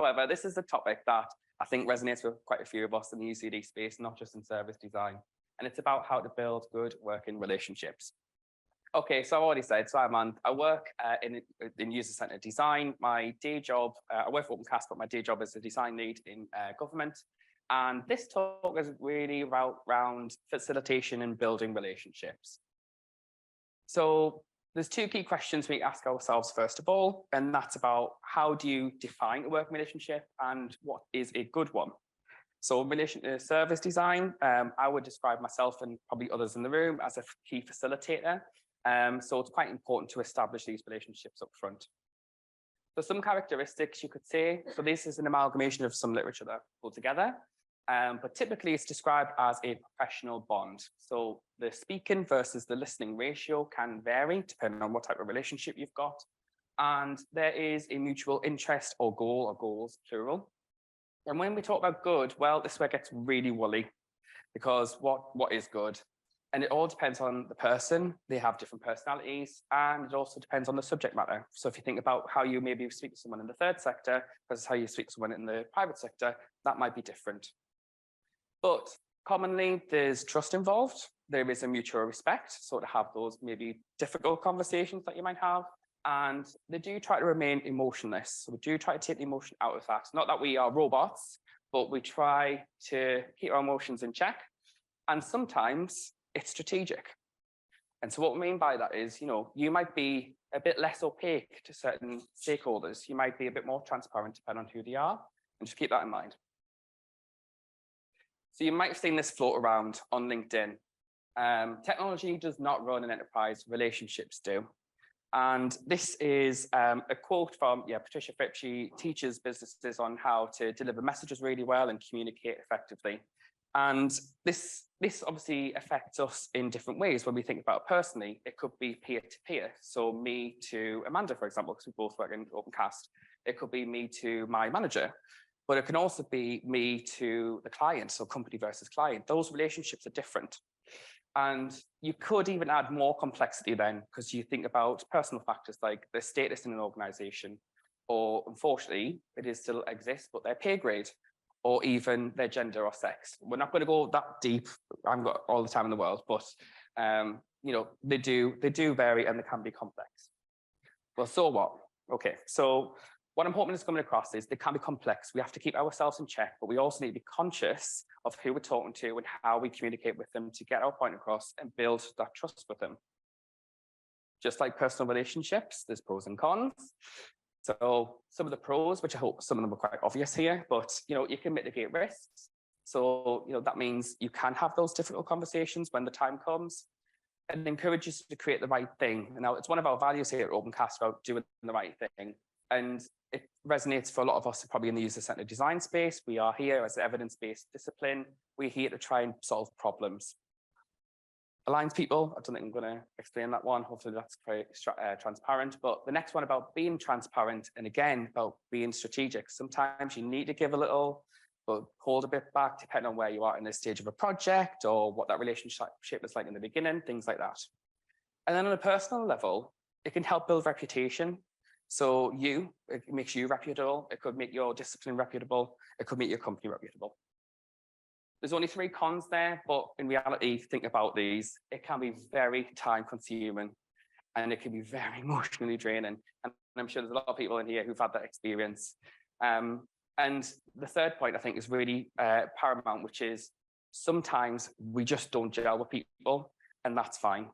However, this is a topic that I think resonates with quite a few of us in the UCD space, not just in service design. And it's about how to build good working relationships. Okay, so I've already said, so I work in user-centered design. My day job, I work for Opencast, but my day job is a design lead in government. And this talk is really around facilitation and building relationships. So there's two key questions we ask ourselves first of all, and that's about how do you define a working relationship and what is a good one? So in relation to service design, I would describe myself and probably others in the room as a key facilitator. So it's quite important to establish these relationships up front. So some characteristics you could say, so this is an amalgamation of some literature that pulled together, but typically it's described as a professional bond. So the speaking versus the listening ratio can vary depending on what type of relationship you've got. And there is a mutual interest or goal, or goals plural. And when we talk about good, well, this is where it gets really woolly, because what is good? And it all depends on the person. They have different personalities, and it also depends on the subject matter. So if you think about how you maybe speak to someone in the third sector versus how you speak to someone in the private sector, that might be different. But commonly, there's trust involved. There is a mutual respect, so to have those maybe difficult conversations that you might have. And they do try to remain emotionless. So we do try to take the emotion out of that. Not that we are robots, but we try to keep our emotions in check. And sometimes it's strategic. And so what we mean by that is, you might be a bit less opaque to certain stakeholders. You might be a bit more transparent depending on who they are, and just keep that in mind. So you might have seen this float around on LinkedIn. Technology does not run an enterprise, relationships do. And this is a quote from Patricia Fripp. She teaches businesses on how to deliver messages really well and communicate effectively. And this obviously affects us in different ways when we think about it personally. It could be peer-to-peer. So me to Amanda, for example, because we both work in Opencast. It could be me to my manager. But it can also be me to the client, so company versus client. Those relationships are different. And you could even add more complexity then, because you think about personal factors like the status in an organization, or unfortunately, it still exists, but their pay grade, or even their gender or sex. We're not going to go that deep. I haven't got all the time in the world, but they do vary and they can be complex. Well, so what? Okay, so what I'm hoping is coming across is they can be complex. We have to keep ourselves in check, but we also need to be conscious of who we're talking to and how we communicate with them to get our point across and build that trust with them. Just like personal relationships, there's pros and cons. So some of the pros, which I hope some of them are quite obvious here, but you can mitigate risks. So that means you can have those difficult conversations when the time comes, and encourages you to create the right thing. And now it's one of our values here at Opencast about doing the right thing. And it resonates for a lot of us probably in the user-centered design space. We are here as an evidence-based discipline. We're here to try and solve problems. Aligns people, I don't think I'm going to explain that one. Hopefully that's very transparent. But the next one about being transparent, and again, about being strategic. Sometimes you need to give a little, but hold a bit back depending on where you are in the stage of a project or what that relationship is like in the beginning, things like that. And then on a personal level, it can help build reputation. So it makes you reputable. It could make your discipline reputable. It could make your company reputable. There's only 3 cons there, but in reality, think about these. It can be very time consuming and it can be very emotionally draining. And I'm sure there's a lot of people in here who've had that experience. And the third point, I think, is really paramount, which is sometimes we just don't gel with people, and that's fine.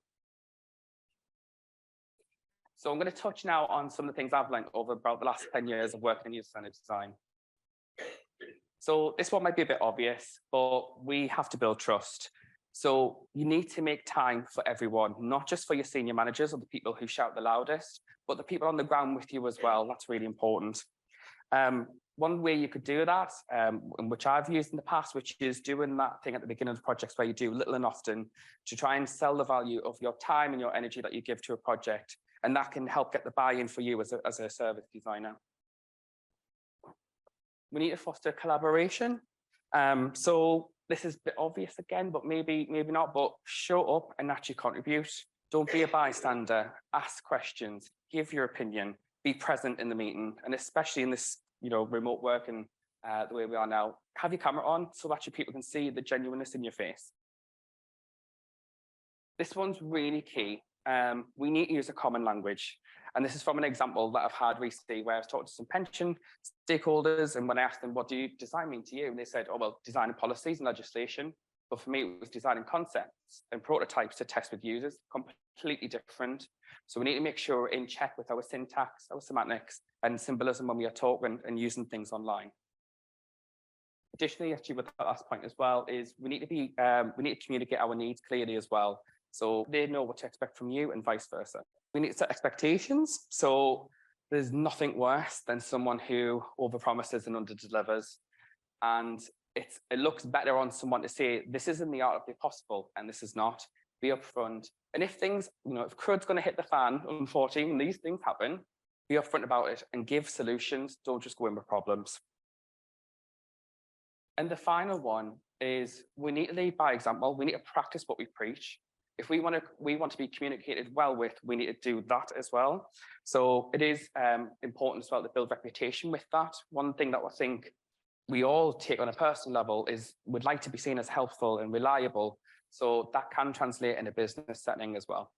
So I'm going to touch now on some of the things I've learned over about the last 10 years of working in user-centered design. So this one might be a bit obvious, but we have to build trust. So you need to make time for everyone, not just for your senior managers or the people who shout the loudest, but the people on the ground with you as well. That's really important. One way you could do that, which I've used in the past, which is doing that thing at the beginning of the projects where you do little and often to try and sell the value of your time and your energy that you give to a project. And that can help get the buy-in for you as a service designer. We need to foster collaboration. So this is a bit obvious again, but maybe not, but show up and actually contribute. Don't be a bystander, ask questions, give your opinion, be present in the meeting. And especially in this remote work and the way we are now, have your camera on so that people can see the genuineness in your face. This one's really key. We need to use a common language. And this is from an example that I've had recently where I was talking to some pension stakeholders, and when I asked them, what do design mean to you? And they said, oh, well, designing policies and legislation. But for me, it was designing concepts and prototypes to test with users, completely different. So we need to make sure we're in check with our syntax, our semantics, and symbolism when we are talking and using things online. Additionally, actually, with that last point as well, is we need to communicate our needs clearly as well, so they know what to expect from you and vice versa. We need to set expectations. So there's nothing worse than someone who overpromises and underdelivers. And it looks better on someone to say, this is in the art of the possible, and this is not. Be upfront. And if things, if crud's going to hit the fan, unfortunately, when these things happen, be upfront about it and give solutions. Don't just go in with problems. And the final one is we need to lead by example. We need to practice what we preach. If we want to be communicated well with, we need to do that as well. So it is important as well to build reputation with that. One thing that I think we all take on a personal level is we'd like to be seen as helpful and reliable. So that can translate in a business setting as well.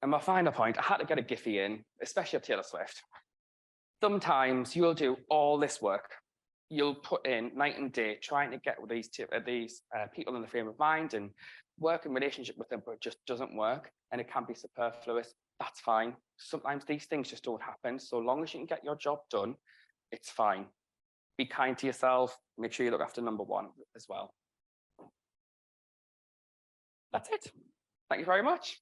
And my final point, I had to get a Giphy in, especially of Taylor Swift. Sometimes you'll do all this work. You'll put in night and day trying to get with these people in the frame of mind and work in relationship with them, but it just doesn't work, and it can be superfluous. That's fine. Sometimes these things just don't happen. So long as you can get your job done, it's fine. Be kind to yourself. Make sure you look after number one as well. That's it. Thank you very much.